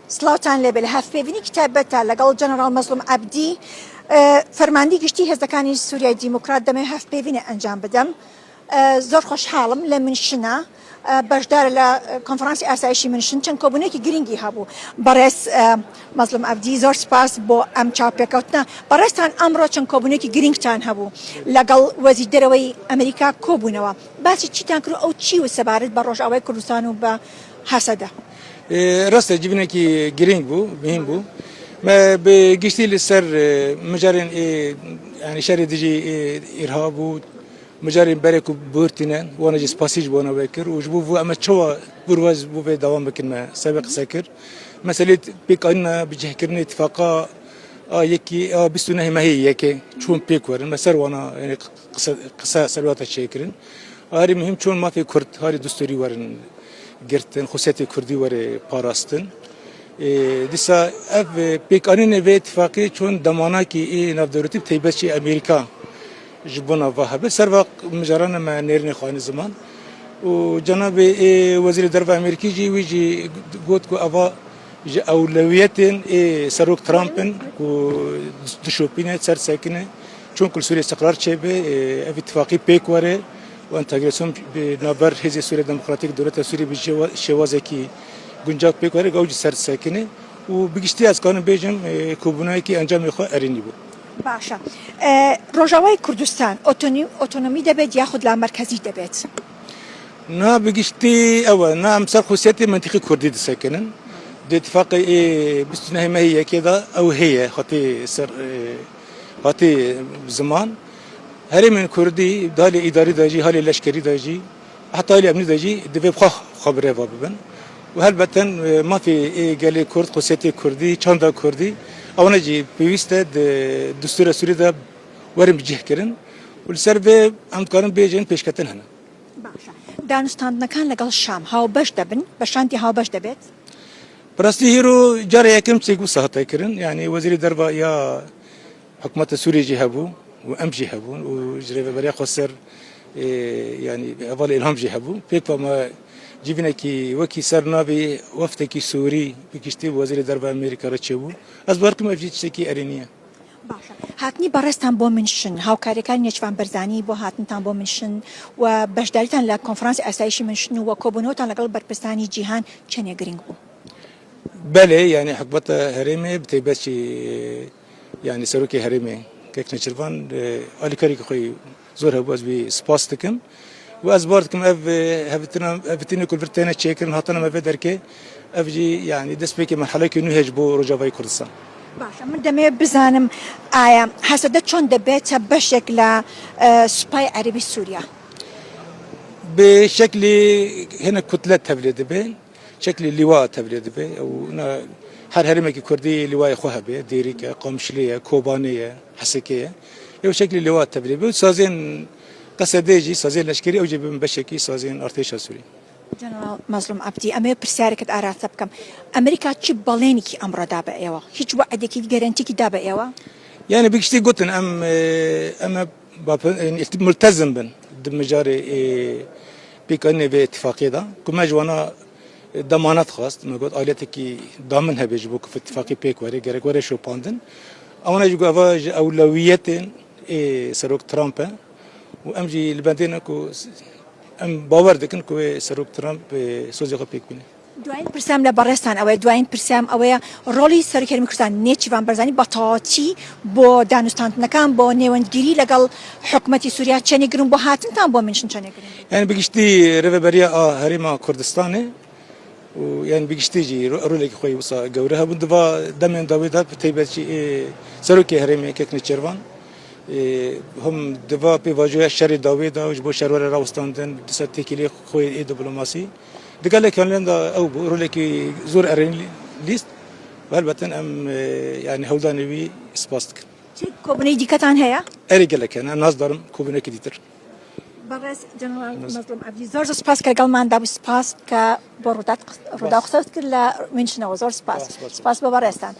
سلاوتان لێبێ لە هەفپێوینی کتابەتە لەگەڵ جەنەڕاڵ مەزلوم عەبدی فەرماندەی گشتی هێزەکانی سووریای دیموکرات دەمێ هەفپێوینە ئەنجام بدەم. زۆر خۆشحاڵم لە منشنە بەشدارە لە کۆنفرانسی ئاسایشی منشن چەند کۆبوونێکی گرنگی هەبوو. بەڕێز مەزلوم عەبدی زۆر سپاس بۆ ئەم چاوپێکەوتنە. بەڕێزتان ئەمڕۆ چەند کۆبوونێکی گرنگتان هەبوو لەگەڵ وەزیر دەرەوەی ئەمریکا کۆبوونەوە. باسی چیتان کرد ئەو چی و سەبارەت بە ڕۆژئاوای کوردستان و بە هەسەدە؟ ڕاستە جبنێکی گرنگ بوو مهم بوو بە گشتی لەسەر مجارên yani şerê dijî îrhab û mijarên berê ku bihurtîne wana jî spasî ji wana vekir û ji bo em çawa birwaz bû vê dewam bikin me sebê qise kir. Meselê pêkanîna bicihkirinê îtîfaqa a yekî a bîst û nehê mehê yekê çûn pêk werin me ser wana yani qise serwata çêkirin. Harî muhim çûn mafê Kurd harî distûrî werin girtin xusiyetê Kurdî were parastin. Dîsa ev pêkanînê vê îtîfaqê çûn demanakî navdewletî taybet jî Amerîka ji bo nava hebe serva mijarana me nêrînê xwanî ziman û cenabê Wezîrê Derve Amerîkî jî wî jî got ku eva ji ewlewiyetên Serok Trump'in ku dişopîne ser sekine çûn ku Sûriye istiqrar çêbe ev îtîfaqî pêk were û entegrasyon naber Hêzê Sûriya Demokratîk Dewleta Sûriye bi şêwazekî guncav pêk were ew jî ser sekine û bi giştî ez karim bêjim kobûnayekî encamê xwe erînî bû. باشە ڕۆژاوای کوردستان ئۆتۆنۆمی دەبێت یاخود لا مەرکەزی دەبێت؟ نا بگشتی ئەوە نا ئەم سەر خوسیەتی منتیقی کوردی دەسەکەنن دێتفاقی بستونەهی مەهی یەکێدا ئەو هەیە هاتی زمان هەرێمên Kurdî halê îdarî de jî halê leşkerî de jî heta halê emnî de jî divê xwe birêva bibin û helbeten mafê gelê Kurd xusiyetê Kurdî çanda Kurdî Ew jî pêwîst e distûra Sûriyê de werin bicihkirin û li ser vê em dikarin bêjin pêşketin hene. دانوستاندنەکان لەگەڵ شام هاوبەش دەبن بە شانتی هاوبەش دەبێت؟ Birastî hêro cara yekem çêk bû sahetay kirin yani Wezîrê Derve ya hikûmeta Sûriyê jî hebû û em jî hebûn û ji rêveberiya xwe ser yani hevalê îlham jî hebû pêk ve me civînekî wekî ser navê wefdekî Sûrî bi giştî Wezîrê Derve Amerîka re çêbû ez barkim ev jî tiştekî erînî ye. هاتنی بەڕێستان بۆ منشن هاوکاریەکانی نێچوان بەرزانی بۆ هاتنتان بۆ منشن و بەشداریتان لە کۆنفرانسی ئاسایشی منشن و کۆبوونەوەتان لەگەڵ بەرپرسانی جیهان چەندێ گرنگ بوو؟ Belê yani hikûmeta herêmê bi taybetî yani serokê herêmê Kek Nêçîrvan alîkarî xwe zor hebû ez wî spas dikim û ez bar dikim ev hevtînê ku vir têne çêkirin hatine me vê derkê ev jî yani destpêkê merhelekê nû heye ji bo Rojavayê Kurdistan. باشە من دەمەوێت بزانم ئایا هەسەدە چۆن دەبێتە بەشێک لە سوپای عەربی سووریا؟ به شکلی هنا کتلت تبلیغ دبی شکلی لیوا تبلیغ دبی و هر هرمکی کردی لیوای خواه به دیری که قامشلیه کوبانیه حسکیه یه شکلی لیوا تبلیغ بود سازین قصدیجی سازین لشکری اوجی بیم بشکی سازین ارتش سوری. جنرال مەزلوم عەبدی ئەمەوێ پرسیارێکت ئاراسە بکەم ئەمریکا چی بەڵێنێکی ئەمڕۆ دا بە ئێوە هیچ وعدێکی گەرەنتیکی دا بە ئێوە؟ يعني بكشتي قلتن أما ملتزم بن دمجاري بيكاني في اتفاقية دا كما جوانا ضمانات خاص ما قلت آلياتك ضامنها بيجبوك في اتفاقية بيك وري غيرك وري شو باندن أنا جو أفاج أولويات سروك ترامب وأمجي البندين كو أم باور دكن كو سروك ترامب سوزي بيك بني دوایین پرسیام لە بەڕێستان ئەوەیە دوایین پرسیام ئەوەیە ڕۆڵی سەرۆکی هەرێمی کوردستان نێچیروان بەرزانی بەتەواوەتی بۆ دانوستاندنەکان بۆ نێوەندگیری لەگەڵ حکوومەتی سووریا چەندێ گرنگ بۆ هاتنتان بۆ منشن چەندێ گرنگ؟ يعني بگشتي رێڤەبەریە هەرێما کوردستانê و يعني بگشتي جی رولێکی خۆی وسا گەورە هەبوو دوا دەمێن داوێدا تایبەتی سەرۆکی هەرێمی Kek Nêçîrvan هم دوا پێواژویە شەری داوێدا و ji bo şerwera rawestandin ser têkiliyê xwe diplomasî digelek da ew bû rolekî zor erênî lîst helbeten em yani hewdanê wî spas dikin. کۆبوونەی دیکەتان هەیە؟ Erê gelek hene ez naz darim kobûnekî dîtir. بەڕێز جەنەڕال مەزلوم عەبدی زۆر سپاس کە لەگەڵماندا بوو سپاس کە بۆ ڕوودا قسەت کرد لە منشنەوە زۆر سپاس بۆ بەڕێستان.